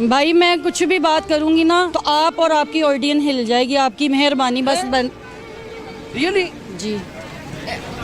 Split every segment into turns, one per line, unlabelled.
भाई मैं कुछ भी बात करूंगी ना तो आप और आपकी ऑडियंस हिल जाएगी। आपकी मेहरबानी बस
रियली
जी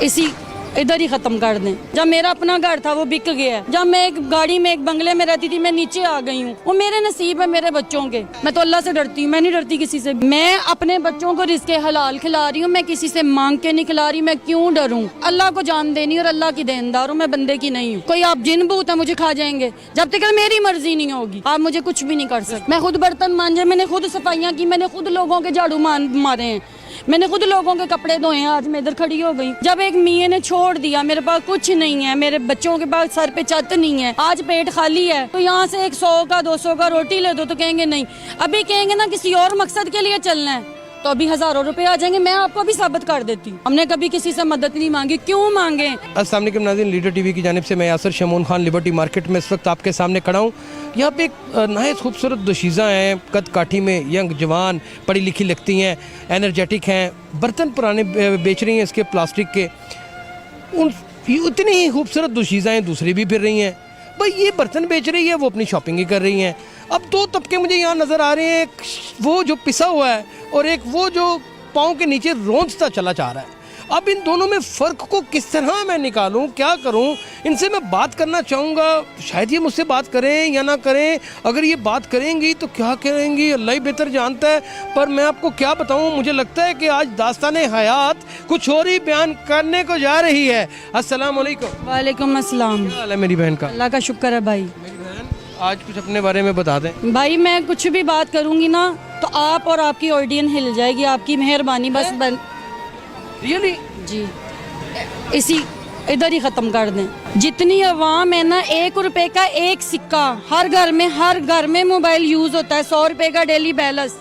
इसी इधर ही खत्म कर दें। जब मेरा अपना घर था वो बिक गया है। जब मैं एक गाड़ी में एक बंगले में रहती थी मैं नीचे आ गई हूँ। वो मेरे नसीब है मेरे बच्चों के। मैं तो अल्लाह से डरती हूँ, मैं नहीं डरती किसी से। मैं अपने बच्चों को रिज़्क़े हलाल खिला रही हूँ, मैं किसी से मांग के नहीं खिला रही। मैं क्यों डरूँ? अल्लाह को जान देनी और अल्लाह की देनदार हूँ, मैं बंदे की नहीं हूँ। कोई आप जिन भूत है मुझे खा जाएंगे, जब तक मेरी मर्जी नहीं होगी आप मुझे कुछ भी नहीं कर सकते। मैं खुद बर्तन मांजे, मैंने खुद सफाइयाँ की, मैंने खुद लोगों के झाड़ू मारे हैं, मैंने खुद लोगों के कपड़े धोए हैं। आज मैं इधर खड़ी हो गई। जब एक मियाँ ने छोड़ दिया, मेरे पास कुछ नहीं है, मेरे बच्चों के पास सर पे छत नहीं है, आज पेट खाली है, तो यहाँ से 100 का 200 का रोटी ले दो तो कहेंगे नहीं। अभी कहेंगे ना किसी और मकसद के लिए चलना है तो अभी हजारों रुपए आ जाएंगे। मैं आपको भी साबित कर देती हूँ। हमने कभी किसी से मदद नहीं मांगी, क्यों मांगे?
अस्सलाम वालेकुम नाज़रीन, लीडर टीवी की जानिब से मैं यासर शमून खान लिबर्टी मार्केट में इस वक्त आपके सामने खड़ा हूँ। यहाँ पे एक नहायत खूबसूरत दोशीज़ा हैं, कद काठी में, यंग जवान, पढ़ी लिखी लगती हैं, एनर्जेटिक हैं, बर्तन पुराने बेच रही हैं इसके प्लास्टिक के। उतनी ही खूबसूरत दोशीज़ाएँ दूसरी भी फिर रही हैं। भाई ये बर्तन बेच रही है, वो अपनी शॉपिंग ही कर रही हैं। अब दो तबके मुझे यहाँ नज़र आ रहे हैं, एक वो जो पिसा हुआ है और एक वो जो पाँव के नीचे रोंदता चला जा रहा है। अब इन दोनों में फ़र्क को किस तरह मैं निकालूं, क्या करूं? इनसे मैं बात करना चाहूँगा। शायद ये मुझसे बात करें या ना करें। अगर ये बात करेंगी तो क्या करेंगी अल्लाह ही बेहतर जानता है। पर मैं आपको क्या बताऊं, मुझे लगता है कि आज दास्ताने हयात कुछ और ही बयान करने को जा रही है। अस्सलाम वालेकुम।
वालेकुम अस्सलाम।
क्या हाल है मेरी बहन का?
अल्लाह का शुक्र है भाई।
मेरी बहन आज कुछ अपने बारे में बता दें।
भाई मैं कुछ भी बात करूंगी ना तो आप और आपकी ऑडियंस हिल जाएगी। आपकी मेहरबानी बस
रियली
जी इसी इधर ही खत्म कर दें। जितनी अवाम है ना, 1 रुपए का एक सिक्का हर घर में मोबाइल यूज होता है। 100 रुपए का डेली बैलेंस,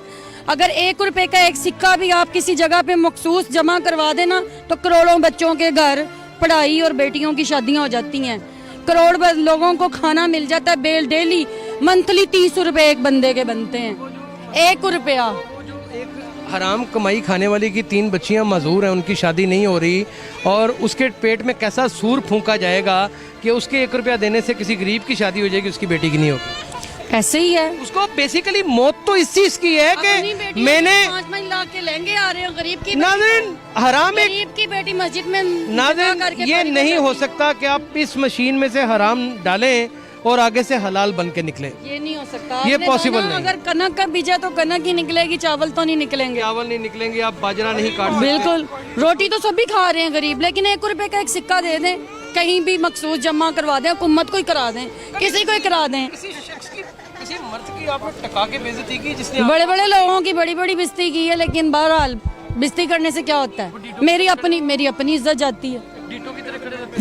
अगर 1 रुपए का एक सिक्का भी आप किसी जगह पे मखसूस जमा करवा देना तो करोड़ों बच्चों के घर पढ़ाई और बेटियों की शादियां हो जाती हैं। करोड़ लोगों को खाना मिल जाता है डेली। मंथली 30 रुपए एक बंदे के बनते हैं। 1 रुपया
हराम कमाई खाने वाली की 3 बच्चियां मजदूर हैं, उनकी शादी नहीं हो रही और उसके पेट में कैसा सूर फूंका जाएगा कि उसके 1 रुपया देने से किसी गरीब की शादी हो जाएगी, उसकी बेटी की नहीं होगी।
ऐसे ही है।
उसको बेसिकली मौत तो इस चीज की है कि मैंने
5 लाख के लहंगे आ रहे हैं गरीब की
नाज़रीन, हराम एक
गरीब की बेटी मस्जिद में
नाज़रीन, ये नहीं हो सकता कि आप इस मशीन में से हराम डालें और आगे से हलाल बन के निकले।
ये नहीं हो सकता,
ये पॉसिबल नहीं।
अगर कनक का बीजा तो कनक ही निकलेगी, चावल तो नहीं निकलेंगे।
चावल नहीं निकलेंगे, आप बाजरा नहीं काट सकते।
बिल्कुल, रोटी तो सभी खा रहे हैं गरीब, लेकिन 1 रुपए का एक सिक्का दे दें, कहीं भी मखसूस जमा करवा दें, हुकूमत को ही करा दें, किसी को ही करा दें।
किसी मर्द की आपने टका के बेइज्जती की, जिसने
बड़े बड़े लोगों की बड़ी बड़ी बेइज्जती की है, लेकिन बहरहाल बेइज्जती करने से क्या होता है? मेरी अपनी इज्जत जाती है।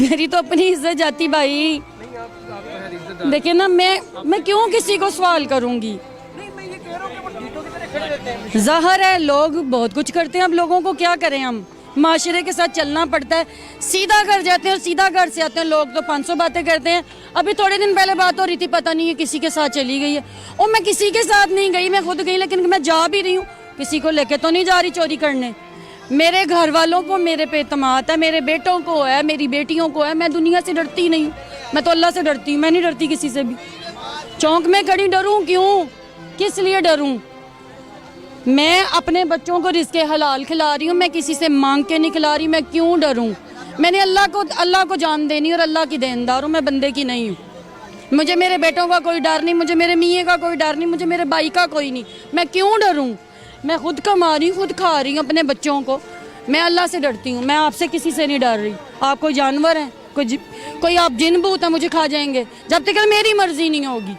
मेरी तो अपनी इज्जत जाती भाई। देखिए ना, मैं क्यों किसी को सवाल करूंगी? ज़ाहिर है लोग बहुत कुछ करते हैं, अब लोगों को क्या करें हम? माशरे के साथ चलना पड़ता है। सीधा घर जाते हैं और सीधा घर से आते हैं लोग, तो 500 बातें करते हैं। अभी थोड़े दिन पहले बात हो रही थी, पता नहीं है किसी के साथ चली गई है। और मैं किसी के साथ नहीं गई, मैं खुद गई, लेकिन मैं जा भी रही हूँ, किसी को लेके तो नहीं जा रही चोरी करने। मेरे घर वालों को मेरे पे एतमाद है, मेरे बेटों को है, मेरी बेटियों को है। मैं दुनिया से डरती नहीं, मैं तो अल्लाह से डरती हूँ, मैं नहीं डरती किसी से भी। चौंक में खड़ी डरूं क्यों? किस लिए डरूं? मैं अपने बच्चों को रिज़्क़े हलाल खिला रही हूँ, मैं किसी से मांग के नहीं खिला रही। मैं क्यों डरूं? मैंने अल्लाह को जान देनी और अल्लाह की देनदार हूँ, मैं बंदे की नहीं हूँ। मुझे मेरे बेटों का कोई डर नहीं, मुझे मेरे मियाँ का कोई डर नहीं, मुझे मेरे भाई का कोई नहीं। मैं क्यों डरूं? मैं खुद कमा रही हूँ, खुद खा रही हूँ अपने बच्चों को। मैं अल्लाह से डरती हूँ, मैं आपसे किसी से नहीं डर रही। आप कोई जानवर हैं, कोई आप जिन भूत है, मुझे खा जाएंगे, जब तक मेरी मर्जी नहीं होगी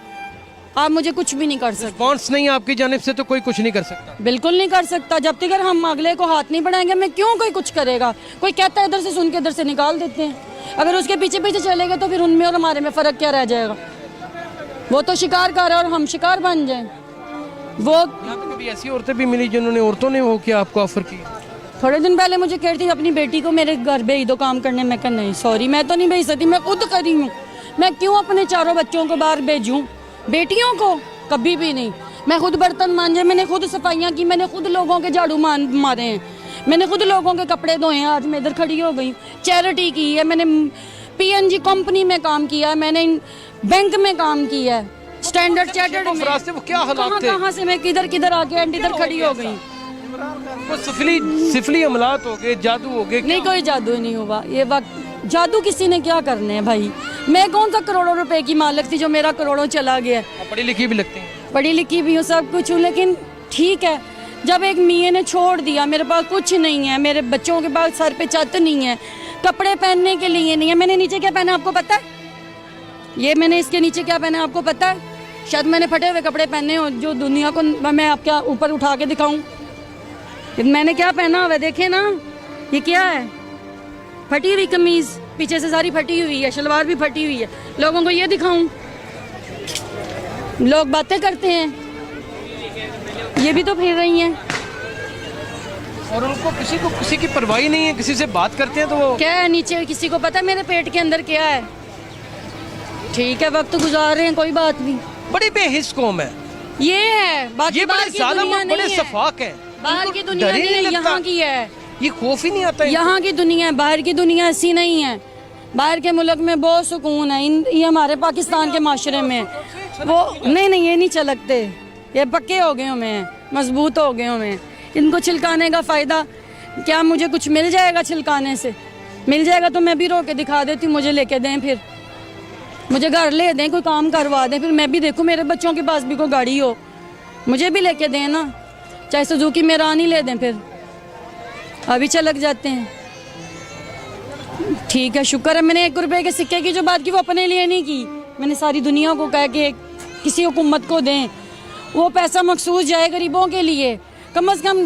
आप मुझे कुछ भी नहीं कर सकते।
रिस्पॉन्स नहीं आपकी जानिब से तो कोई कुछ नहीं कर सकता।
बिल्कुल नहीं कर सकता, जब तक हम अगले को हाथ नहीं बढ़ाएंगे। मैं क्यों कोई कुछ करेगा? कोई कहता है इधर से सुन के इधर से निकाल देते हैं। अगर उसके पीछे पीछे चलेगा तो फिर उनमें और हमारे में फ़र्क क्या रह जाएगा? वो तो शिकार कर रहा है और हम शिकार बन जाएं। वो
यहाँ पे कभी ऐसी औरतें भी मिली जिन्होंने औरतों ने वो किया, आपको ऑफर की?
थोड़े दिन पहले मुझे कह रही थी अपनी बेटी को मेरे घर भेज दो काम करने। मैं कहा नहीं सॉरी, मैं तो नहीं भेज सकती, मैं खुद करी हूँ। मैं क्यों अपने 4 बच्चों को बाहर भेजूँ? बेटियों को कभी भी नहीं। मैं खुद बर्तन मांजे, मैंने खुद सफाइयाँ की, मैंने खुद लोगों के झाड़ू मारे हैं, मैंने खुद लोगों के कपड़े धोए हैं। आज मैं इधर खड़ी हो गई। चैरिटी की है, मैंने PNG कंपनी में काम किया है, मैंने बैंक में काम किया है, स्टैंडर्ड चैटर्ड में।
रास्ते वो क्या हालात थे?
कहाँ से मैं किधर किधर आके एंड इधर खड़ी हो गई।
वो सिफली हमलात हो गए, जादू हो गए।
नहीं, कोई जादू नहीं हुआ ये वक्त। जादू किसी ने क्या करने हैं भाई। मैं कौन सा करोड़ों रुपए की मालिक थी जो मेरा करोड़ों चला गया।
आप पढ़ी लिखी भी लगती हैं।
पढ़ी लिखी भी हूँ, सब कुछ हूँ, लेकिन ठीक है जब एक मियाँ ने छोड़ दिया, मेरे पास कुछ नहीं है, मेरे बच्चों के पास सर पे छत नहीं है, कपड़े पहनने के लिए नहीं है। मैंने नीचे क्या पहना आपको पता है? ये मैंने इसके नीचे क्या पहना आपको पता है? शायद मैंने फटे हुए कपड़े पहने हो जो दुनिया को मैं आपके ऊपर उठा के दिखाऊं। मैंने क्या पहना हुआ है देखे ना, ये क्या है? फटी हुई कमीज, पीछे से सारी फटी हुई है, शलवार भी फटी हुई है। लोगों को ये दिखाऊं? लोग बातें करते हैं, ये भी तो फिर रही हैं।
और उनको किसी की परवाह नहीं है, किसी से बात करते हैं तो वो
क्या है नीचे, किसी को पता है मेरे पेट के अंदर क्या है? ठीक है, वक्त गुजार रहे हैं, कोई बात नहीं।
बड़ी बेहिस कौम है
ये है, बाकी
ये,
बाहर
बड़े
की
जालिम
दुनिया
और बड़े
नहीं है।
सफाक है।
बाहर की दुनिया
डर ही
नहीं है,
लगता।
यहाँ की है।
ये खौफ ही नहीं आता इनको।
यहाँ की दुनिया है, बाहर की दुनिया ऐसी नहीं है। बाहर के मुल्क में बहुत सुकून है, ये हमारे पाकिस्तान के माशरे में वो नहीं, ये नहीं चलकते, ये पक्के हो गए हुए हैं, मजबूत हो गए हुए हैं। इनको छिलकाने का फ़ायदा क्या? मुझे कुछ मिल जाएगा छिलकाने से? मिल जाएगा तो मैं भी रो के दिखा देती हूँ, मुझे लेके दें, फिर मुझे घर ले दें, कोई काम करवा दें, फिर मैं भी देखूँ मेरे बच्चों के पास भी कोई गाड़ी हो, मुझे भी लेके दें ना, चाहे सुजुकी मेरा आनी ले दें, फिर अभी चलक जाते हैं। ठीक है, शुक्र है मैंने 1 रुपए के सिक्के की जो बात की वो अपने लिए नहीं की, मैंने सारी दुनिया को कह के किसी हुकूमत को दें, वो पैसा मखसूस जाए गरीबों के लिए। कम से कम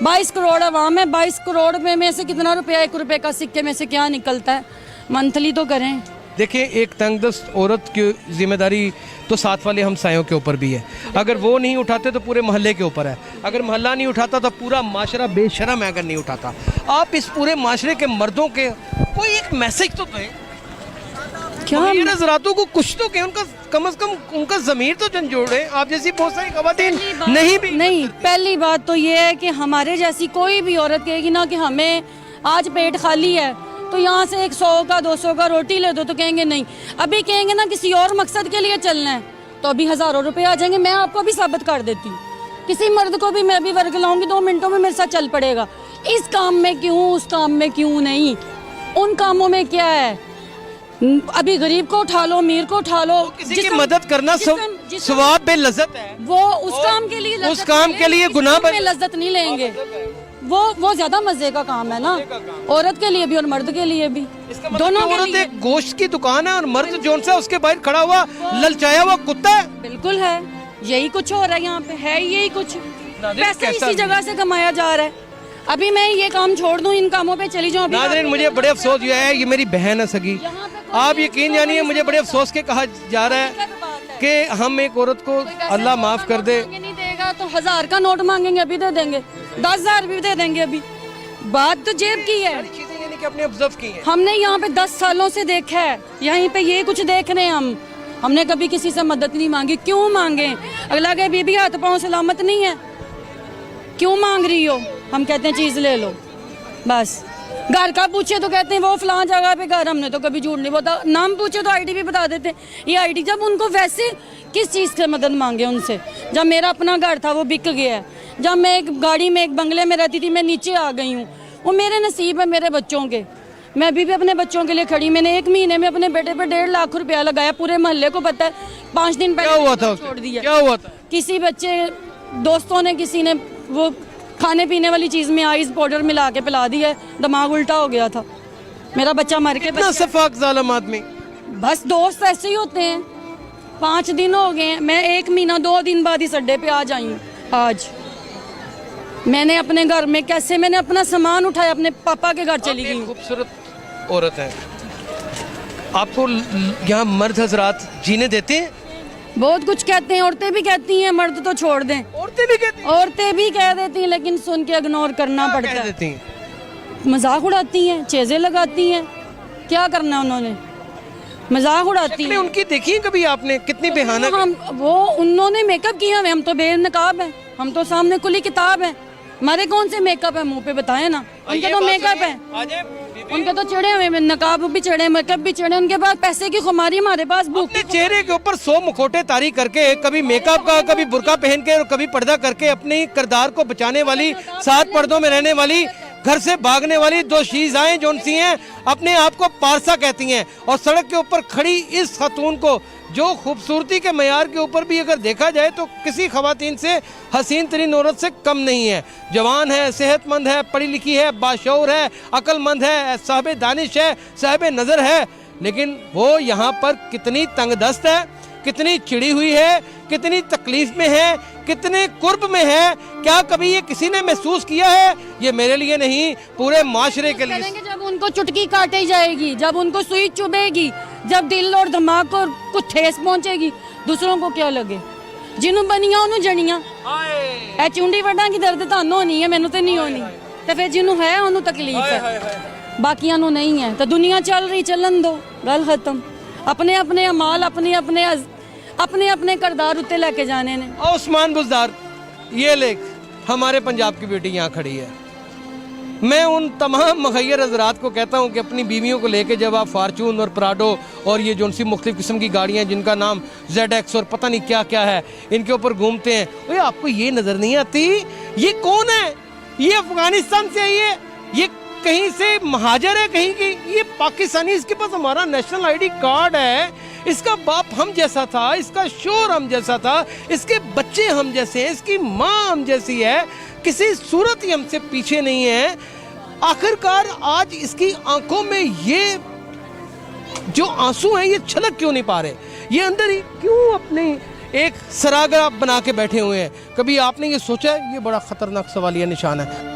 22 करोड़ आवाम है, 22 करोड़ में से कितना रुपया 1 रुपए का सिक्के में से क्या निकलता है? मंथली तो करें।
देखिए, एक तंगदस्त औरत की जिम्मेदारी तो साथ वाले हमसायों के ऊपर भी है। अगर वो नहीं उठाते तो पूरे मोहल्ले के ऊपर है, अगर मोहल्ला नहीं उठाता तो पूरा माशरा बेशरम है अगर नहीं उठाता। आप इस पूरे माशरे के मर्दों के कोई एक मैसेज तो दें,
क्या
हज़रातों को कुछ तो कहें, उनका कम से कम उनका ज़मीर तो झंझोड़े। आप जैसी बहुत सारी ख़वातीन नहीं।
पहली बात तो ये है कि हमारे जैसी कोई भी औरत कहेगी ना कि हमें आज पेट खाली है तो यहाँ से 100 का 200 का रोटी ले दो, तो कहेंगे नहीं। अभी कहेंगे ना किसी और मकसद के लिए चलना है तो अभी हज़ारों रुपए आ जाएंगे। मैं आपको भी साबित कर देती हूँ, किसी मर्द को भी मैं भी वर्ग लाऊंगी 2 मिनटों में मेरे साथ चल पड़ेगा। इस काम में क्यों, उस काम में क्यों नहीं? उन कामों में क्या है? अभी गरीब को उठा लो, अमीर को उठा लो,
किसी की मदद करना सवाब पे लज्जत है।
वो उस काम के लिए,
उस काम के लिए गुनाह
में लज्जत नहीं लेंगे। वो ज्यादा मजे का काम है ना, औरत के लिए भी और मर्द के लिए भी, दोनों के लिए।
एक गोश्त की दुकान है और मर्द जोन सा उसके बाहर खड़ा हुआ ललचाया हुआ कुत्ता है।
बिल्कुल है, यही कुछ हो रहा है यहाँ पे, है यही कुछ। पैसा इसी जगह से कमाया जा रहा है। अभी मैं ये काम छोड़ दूं, इन कामों पे चली जाऊं।
नाज़रीन, मुझे बड़े अफसोस हुआ है, ये मेरी बहन है सगी। आप यकीन जानिए, मुझे बड़े अफसोस के कहा जा रहा है कि हम एक औरत को अल्लाह माफ कर दे,
नहीं देगा तो 1000 का नोट मांगेंगे, अभी दे देंगे, 10,000 भी दे देंगे। अभी बात तो जेब की है,
चीजें कि अपने ऑब्जर्व की है।
हमने यहाँ पे 10 सालों से देखा है, यहीं पे ये कुछ देख रहे हैं हमने कभी किसी से मदद नहीं मांगी। क्यों मांगे? अगला के बीबी हाथ पांव सलामत नहीं है, क्यों मांग रही हो? हम कहते हैं चीज ले लो बस। घर का पूछे तो कहते हैं वो फलां जगह पे घर, हमने तो कभी झूठ नहीं बोला। नाम पूछे तो आईडी भी बता देते हैं, ये आईडी। जब उनको वैसे किस चीज़ से मदद मांगे उनसे? जब मेरा अपना घर था वो बिक गया है, जब मैं एक गाड़ी में एक बंगले में रहती थी मैं नीचे आ गई हूँ, वो मेरे नसीब है मेरे बच्चों के। मैं अभी भी अपने बच्चों के लिए खड़ी। मैंने 1 महीने में अपने बेटे पे 1.5 लाख रुपया लगाया, पूरे मोहल्ले को पता है। 5 दिन पहले
क्या हुआ था?
छोड़ दिया।
क्या हुआ था?
किसी बच्चे दोस्तों ने, किसी ने वो खाने पीने वाली चीज में आइस पाउडर मिला के पिला दी है, दिमाग उल्टा हो गया था, मेरा बच्चा मर के।
इतना सफाक जालिम आदमी।
बस दोस्त ऐसे ही होते हैं। 5 दिन हो गए, मैं 1 महीना 2 दिन बाद इस अड्डे पे आ जाई हूँ। आज मैंने अपने घर में कैसे मैंने अपना सामान उठाया, अपने पापा के घर चली गई।
खूबसूरत औरत है, आपको यहाँ मर्द हजरात जीने देते हैं?
बहुत कुछ कहते हैं, औरतें भी कहती हैं, मर्द तो छोड़ दें।
औरतें भी कहती हैं?
औरतें भी कह देती हैं, लेकिन सुन के इग्नोर करना पड़ता है।
देती हैं?
मजाक उड़ाती हैं, चेज़ें लगाती हैं, क्या करना उन्होंने, मजाक उड़ाती हैं।
उनकी देखी है कभी आपने? कितनी बेहाना।
हम वो उन्होंने मेकअप किया है, हम तो बेनकाब हैं, हम तो सामने खुली किताब है। हमारे कौन से मेकअप है मुंह पे, बताएं ना। उनके तो मेकअप है। उनके तो चढ़े हुए हैं, नकाब भी चढ़े, मेकअप भी चढ़े, उनके पास पैसे की खुमारी, हमारे पास भूख
अपने चेहरे के ऊपर 100 मुखौटे तारी करके, कभी मेकअप का, कभी बुर्का पहन के और कभी पर्दा करके अपनी किरदार को बचाने वाली, 7 पर्दों में रहने वाली, घर से भागने वाली 2 शीज़ाएं जो सी हैं, अपने आप को पारसा कहती हैं। और सड़क के ऊपर खड़ी इस खातून को, जो खूबसूरती के मयार के ऊपर भी अगर देखा जाए तो किसी खवातीन से, हसीन तरीन औरत से कम नहीं है। जवान है, सेहतमंद है, पढ़ी लिखी है, बाशऊर है, अक्लमंद है, साहिब दानिश है, साहिब नज़र है, लेकिन वो यहाँ पर कितनी तंगदस्त है, कितनी चिड़ी हुई है, कितनी तकलीफ में है, कितने कुर्ब में है। क्या कभी ये किसी ने महसूस किया है? ये मेरे लिए नहीं, पूरे माशरे के लिए।
करेंगे जब उनको चुटकी काटी जाएगी, जब उनको सुई चुभेगी, जब दिल और दिमाग को कुछ ठेस पहुंचेगी, दूसरों को क्या लगे? जिन्हों बनिया उन्होंने जनिया ए चुंडी वड्डा की दर्द तानू होनी है, मैनू तो नहीं होनी, तो फिर जिन्हों है उन्होंने तकलीफ है, बाकियां नू नहीं है। तो दुनिया चल रही, चलन दो, गल खत्म। अपने अपने अमाल, अपने अपने किरदार उत्ते लेके जाने ने।
उस्मान बुज़दार, ये लेख हमारे पंजाब की बेटी यहाँ खड़ी है। मैं उन तमाम मुखैर हजरात को कहता हूँ कि अपनी बीवियों को लेके जब आप फार्चून और प्राडो और ये जो सी मुख्तलिफ किस्म की गाड़ियाँ जिनका नाम ZX और पता नहीं क्या क्या है, इनके ऊपर घूमते हैं, वो आपको ये नज़र नहीं आती ये कौन है? ये अफगानिस्तान से आई है, ये कहीं से महाजर है कहीं की, ये पाकिस्तानी, इसके पास हमारा नेशनल ID कार्ड है, इसका बाप हम जैसा था, इसका शोर हम जैसा था, इसके बच्चे हम जैसे हैं, इसकी माँ हम जैसी है, किसी सूरत ही हमसे पीछे नहीं है। आखिरकार आज इसकी आंखों में ये जो आंसू हैं ये छलक क्यों नहीं पा रहे? ये अंदर ही क्यों अपनी एक सरागा बना के बैठे हुए हैं? कभी आपने ये सोचा है? ये बड़ा खतरनाक सवालिया निशान है।